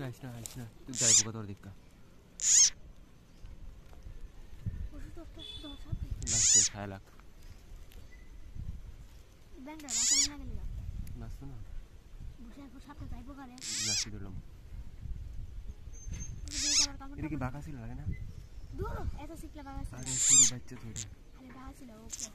তুই আইস না তুই যাইব কত দিকা লাগছে খায় লাগ ব্যাংকটা রাখাই না গেলে লাগছে না বসে এখন সাথে যাইবো কারে লাগছি দিলাম এটা কি বাঁকা ছিল লাগে না দূর এত শিখলে বাগাছে আরে শুরু বাচ্চা ধরে খালি বাগাছিল ওকে